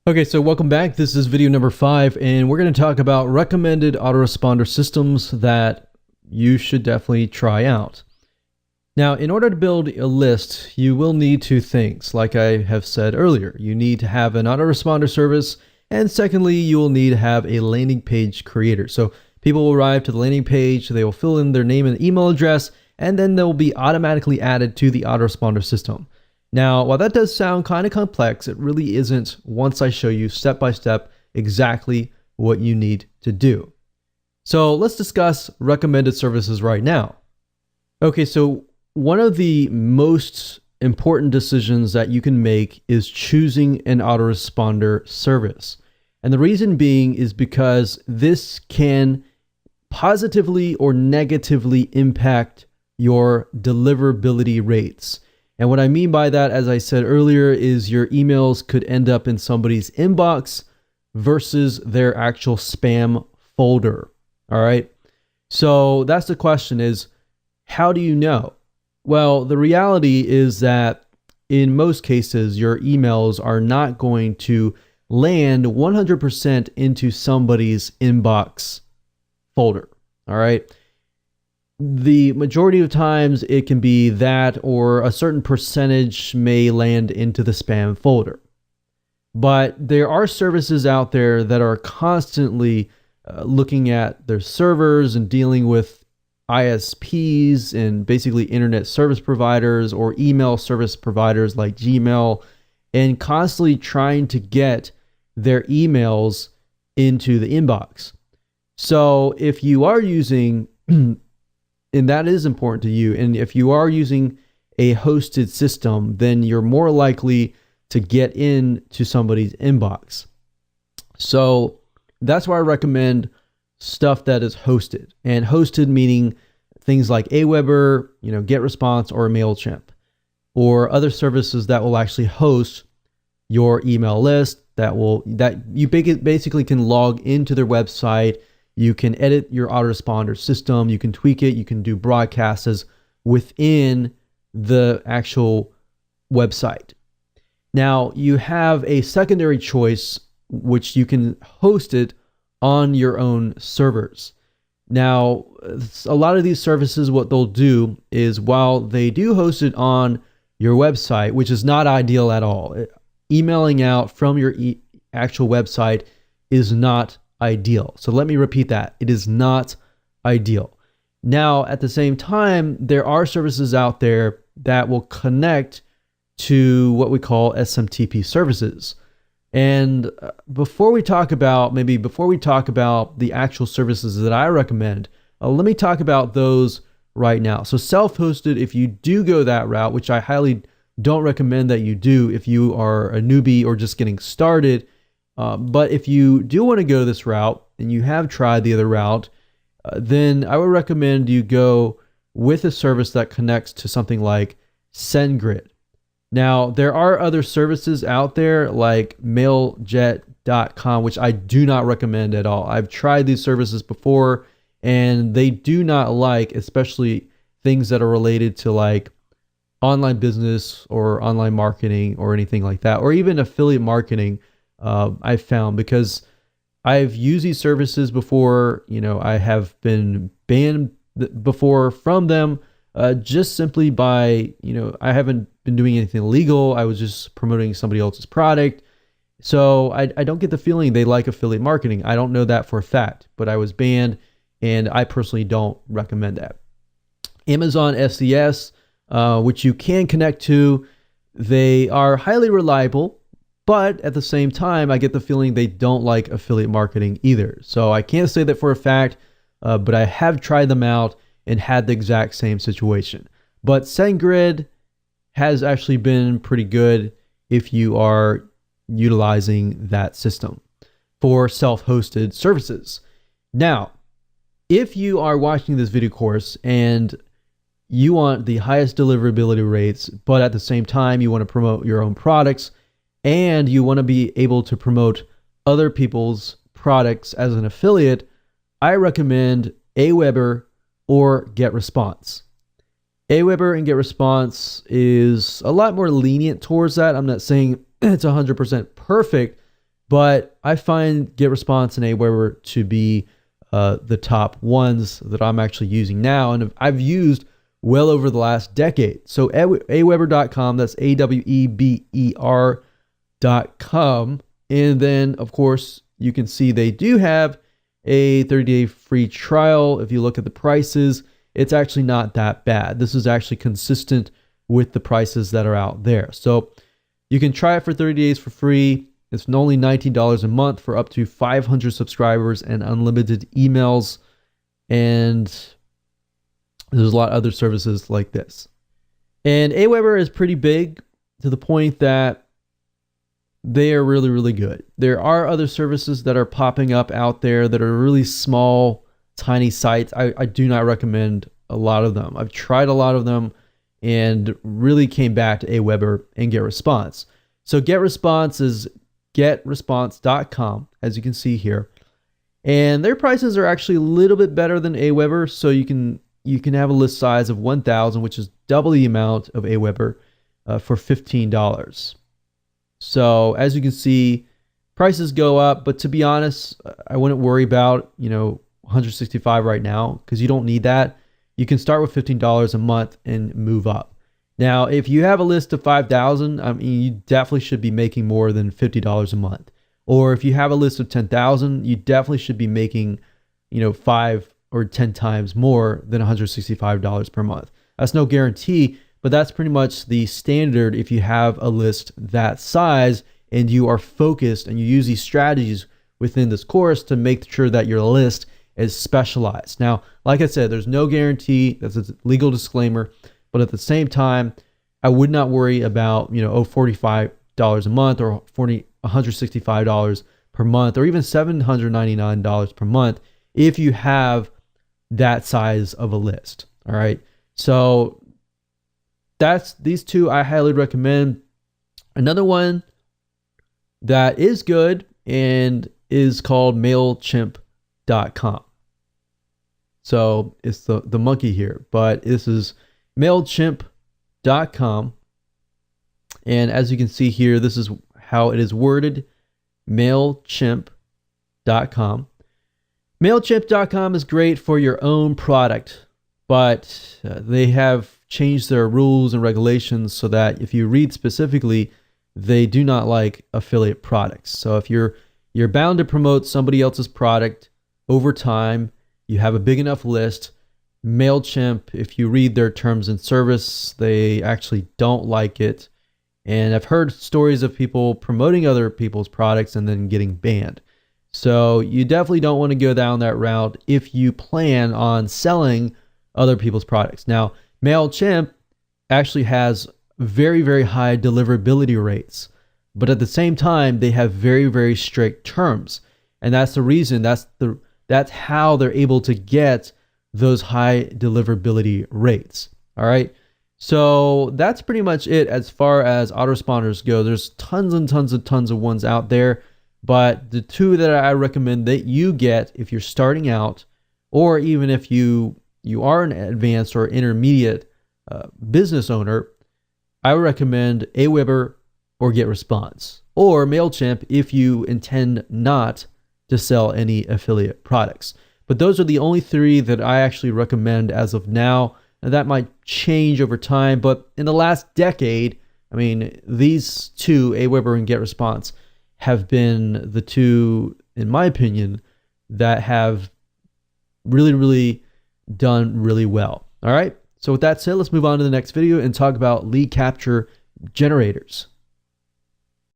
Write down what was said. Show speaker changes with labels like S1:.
S1: Okay, so welcome back. This is video number 5, and we're going to talk about recommended autoresponder systems that you should definitely try out. Now, in order to build a list, you will need two things. Like I have said earlier, you need to have an autoresponder service, and secondly, you will need to have a landing page creator. So people will arrive to the landing page, they will fill in their name and email address, and then they'll be automatically added to the autoresponder system. Now, while that does sound kind of complex, it really isn't once I show you step by step exactly what you need to do. So let's discuss recommended services right now. Okay, so one of the most important decisions that you can make is choosing an autoresponder service. And the reason being is because this can positively or negatively impact your deliverability rates. And what I mean by that, as I said earlier, is your emails could end up in somebody's inbox versus their actual spam folder. All right. So that's the question is, how do you know? Well, the reality is that in most cases, your emails are not going to land 100% into somebody's inbox folder. All right. The majority of times it can be that, or a certain percentage may land into the spam folder. But there are services out there that are constantly looking at their servers and dealing with ISPs and basically internet service providers or email service providers like Gmail, and constantly trying to get their emails into the inbox. So if you are using and that is important to you, and if you are using a hosted system, then you're more likely to get into somebody's inbox. So that's why I recommend stuff that is hosted. And hosted meaning things like Aweber, GetResponse, or MailChimp, or other services that will actually host your email list that you basically can log into their website. You can edit your autoresponder system, you can tweak it, you can do broadcasts within the actual website. Now, you have a secondary choice, which you can host it on your own servers. Now, a lot of these services, what they'll do is, while they do host it on your website, which is not ideal at all, emailing out from your actual website is not ideal. So let me repeat that. It is not ideal. Now, at the same time, there are services out there that will connect to what we call SMTP services. And before we talk about the actual services that I recommend, let me talk about those right now. So self-hosted, if you do go that route, which I highly don't recommend that you do if you are a newbie or just getting started, but if you do want to go this route and you have tried the other route, then I would recommend you go with a service that connects to something like SendGrid. Now, there are other services out there like mailjet.com, which I do not recommend at all. I've tried these services before, and they do not like, especially things that are related to like online business or online marketing or anything like that, or even affiliate marketing. I've found, because I've used these services before, I have been banned before from them, just simply by, I haven't been doing anything illegal. I was just promoting somebody else's product. So I don't get the feeling they like affiliate marketing. I don't know that for a fact, but I was banned, and I personally don't recommend that. Amazon SES, which you can connect to, they are highly reliable. But at the same time, I get the feeling they don't like affiliate marketing either. So I can't say that for a fact, but I have tried them out and had the exact same situation. But SendGrid has actually been pretty good if you are utilizing that system for self-hosted services. Now, if you are watching this video course and you want the highest deliverability rates, but at the same time you want to promote your own products, and you want to be able to promote other people's products as an affiliate, I recommend Aweber or GetResponse. Aweber and GetResponse is a lot more lenient towards that. I'm not saying it's 100% perfect, but I find GetResponse and Aweber to be the top ones that I'm actually using now, and I've used well over the last decade. So aweber.com, that's AWEBER.com. And then, of course, you can see they do have a 30-day free trial. If you look at the prices, it's actually not that bad. This is actually consistent with the prices that are out there. So you can try it for 30 days for free. It's only $19 a month for up to 500 subscribers and unlimited emails. And there's a lot of other services like this. And Aweber is pretty big to the point that they are really, really good. There are other services that are popping up out there that are really small, tiny sites. I do not recommend a lot of them. I've tried a lot of them and really came back to Aweber and GetResponse. So GetResponse is getresponse.com, as you can see here. And their prices are actually a little bit better than Aweber. So you can have a list size of 1,000, which is double the amount of Aweber for $15. So as you can see, prices go up, but to be honest, I wouldn't worry about, 165 right now, because you don't need that. You can start with $15 a month and move up. Now, if you have a list of 5,000, I mean, you definitely should be making more than $50 a month. Or if you have a list of 10,000, you definitely should be making, 5 or 10 times more than $165 per month. That's no guarantee, but that's pretty much the standard if you have a list that size and you are focused and you use these strategies within this course to make sure that your list is specialized. Now, like I said, there's no guarantee. That's a legal disclaimer. But at the same time, I would not worry about, $45 a month or $165 per month or even $799 per month if you have that size of a list. All right. So that's these two I highly recommend. Another one that is good and is called MailChimp.com. So it's the monkey here, but this is MailChimp.com. And as you can see here, this is how it is worded, MailChimp.com. MailChimp.com is great for your own product, but they have changed their rules and regulations so that if you read specifically, they do not like affiliate products. So if you're bound to promote somebody else's product over time, you have a big enough list, MailChimp, if you read their terms and service, they actually don't like it. And I've heard stories of people promoting other people's products and then getting banned. So you definitely don't want to go down that route if you plan on selling other people's products. Now, MailChimp actually has very, very high deliverability rates, but at the same time, they have very, very strict terms. And that's the reason, that's how they're able to get those high deliverability rates. All right. So that's pretty much it as far as autoresponders go. There's tons and tons of ones out there, but the two that I recommend that you get if you're starting out, or even if you are an advanced or intermediate business owner, I would recommend Aweber or GetResponse, or MailChimp if you intend not to sell any affiliate products. But those are the only three that I actually recommend as of now. Now, that might change over time, but in the last decade, I mean, these two, Aweber and GetResponse, have been the two, in my opinion, that have really, really done really well. All right. So with that said, let's move on to the next video and talk about lead capture generators.